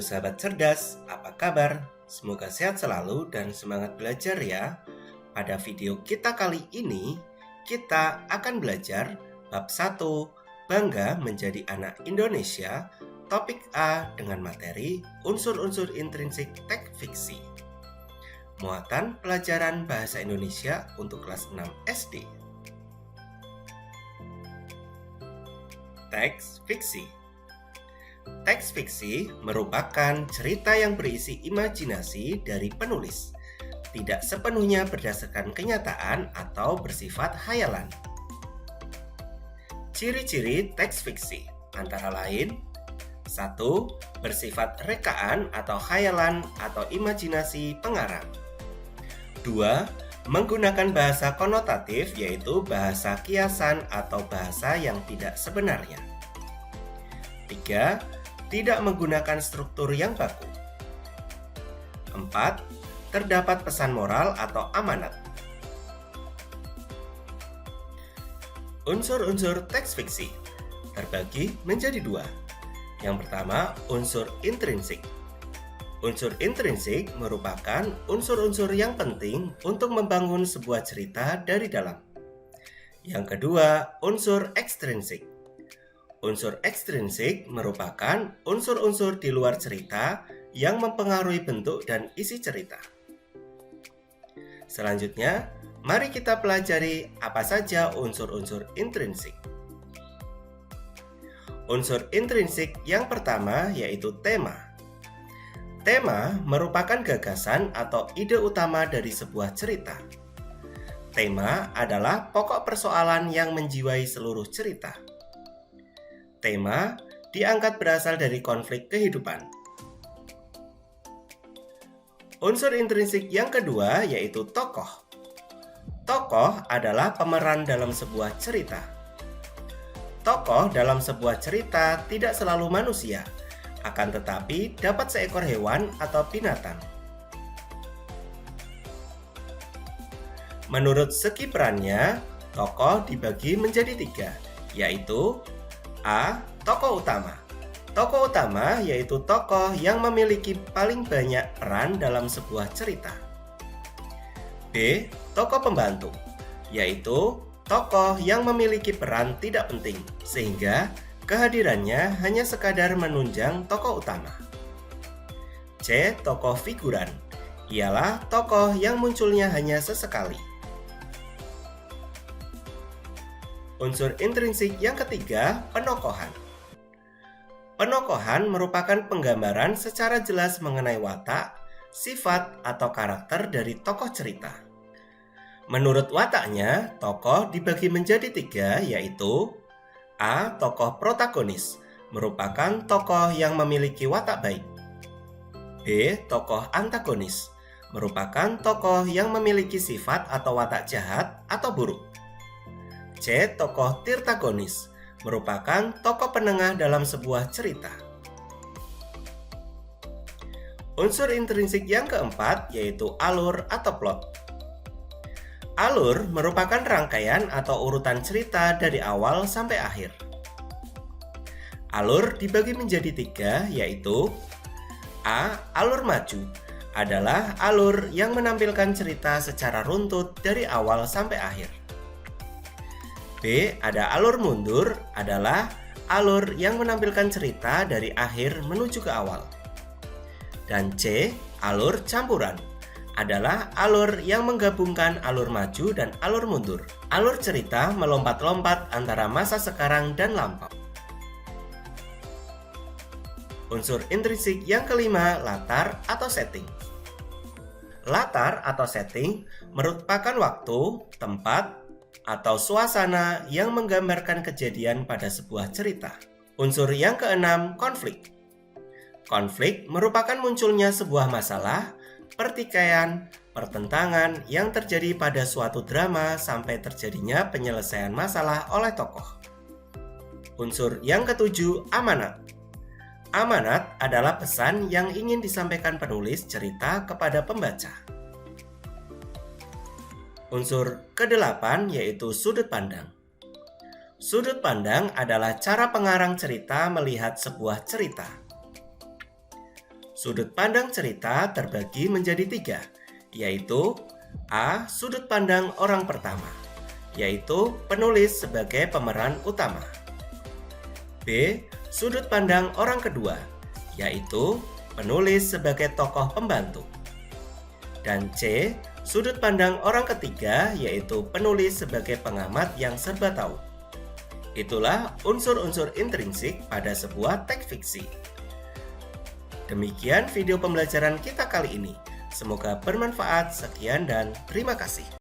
sahabat cerdas, apa kabar? Semoga sehat selalu dan semangat belajar ya. Pada video kita kali ini, kita akan belajar bab 1, Bangga Menjadi Anak Indonesia, topik A dengan materi unsur-unsur intrinsik teks fiksi. Muatan pelajaran bahasa Indonesia untuk kelas 6 SD. Teks fiksi. Teks fiksi merupakan cerita yang berisi imajinasi dari penulis, tidak sepenuhnya berdasarkan kenyataan atau bersifat hayalan. Ciri-ciri teks fiksi antara lain: 1. Bersifat rekaan atau khayalan atau imajinasi pengarang. 2. Menggunakan bahasa konotatif, yaitu bahasa kiasan atau bahasa yang tidak sebenarnya. 3. Tidak menggunakan struktur yang baku. 4. Terdapat pesan moral atau amanat. Unsur-unsur teks fiksi terbagi menjadi 2. Yang pertama, unsur intrinsik. Unsur intrinsik merupakan unsur-unsur yang penting untuk membangun sebuah cerita dari dalam. Yang kedua, unsur ekstrinsik. Unsur ekstrinsik merupakan unsur-unsur di luar cerita yang mempengaruhi bentuk dan isi cerita. Selanjutnya, mari kita pelajari apa saja unsur-unsur intrinsik. Unsur intrinsik yang pertama yaitu tema. Tema merupakan gagasan atau ide utama dari sebuah cerita. Tema adalah pokok persoalan yang menjiwai seluruh cerita. Tema diangkat berasal dari konflik kehidupan. Unsur intrinsik yang kedua yaitu tokoh. Tokoh adalah pemeran dalam sebuah cerita. Tokoh dalam sebuah cerita tidak selalu manusia, akan tetapi dapat seekor hewan atau binatang. Menurut segi perannya, tokoh dibagi menjadi 3, yaitu A. Tokoh utama. Tokoh utama yaitu tokoh yang memiliki paling banyak peran dalam sebuah cerita. B. Tokoh pembantu, yaitu tokoh yang memiliki peran tidak penting, sehingga kehadirannya hanya sekadar menunjang tokoh utama. C. Tokoh figuran, ialah tokoh yang munculnya hanya sesekali. Unsur intrinsik yang ketiga, penokohan. Penokohan merupakan penggambaran secara jelas mengenai watak, sifat, atau karakter dari tokoh cerita. Menurut wataknya, tokoh dibagi menjadi 3, yaitu A. Tokoh protagonis, merupakan tokoh yang memiliki watak baik. B. Tokoh antagonis, merupakan tokoh yang memiliki sifat atau watak jahat atau buruk. C. Tokoh tirtagonis, merupakan tokoh penengah dalam sebuah cerita. Unsur intrinsik yang keempat yaitu alur atau plot. Alur merupakan rangkaian atau urutan cerita dari awal sampai akhir. Alur dibagi menjadi 3, yaitu A. Alur maju, adalah alur yang menampilkan cerita secara runtut dari awal sampai akhir. B. Ada alur mundur, adalah alur yang menampilkan cerita dari akhir menuju ke awal. Dan C. Alur campuran, adalah alur yang menggabungkan alur maju dan alur mundur. Alur cerita melompat-lompat antara masa sekarang dan lampau. Unsur intrinsik yang kelima, latar atau setting. Latar atau setting merupakan waktu, tempat, atau suasana yang menggambarkan kejadian pada sebuah cerita. Unsur yang keenam, konflik. Konflik merupakan munculnya sebuah masalah, pertikaian, pertentangan yang terjadi pada suatu drama sampai terjadinya penyelesaian masalah oleh tokoh. Unsur yang ketujuh, amanat. Amanat adalah pesan yang ingin disampaikan penulis cerita kepada pembaca. Unsur ke-8 yaitu sudut pandang. Sudut pandang adalah cara pengarang cerita melihat sebuah cerita. Sudut pandang cerita terbagi menjadi 3, yaitu A. Sudut pandang orang pertama, yaitu penulis sebagai pemeran utama. B. Sudut pandang orang kedua, yaitu penulis sebagai tokoh pembantu. Dan C. Sudut pandang orang ketiga, yaitu penulis sebagai pengamat yang serba tahu. Itulah unsur-unsur intrinsik pada sebuah teks fiksi. Demikian video pembelajaran kita kali ini. Semoga bermanfaat. Sekian dan terima kasih.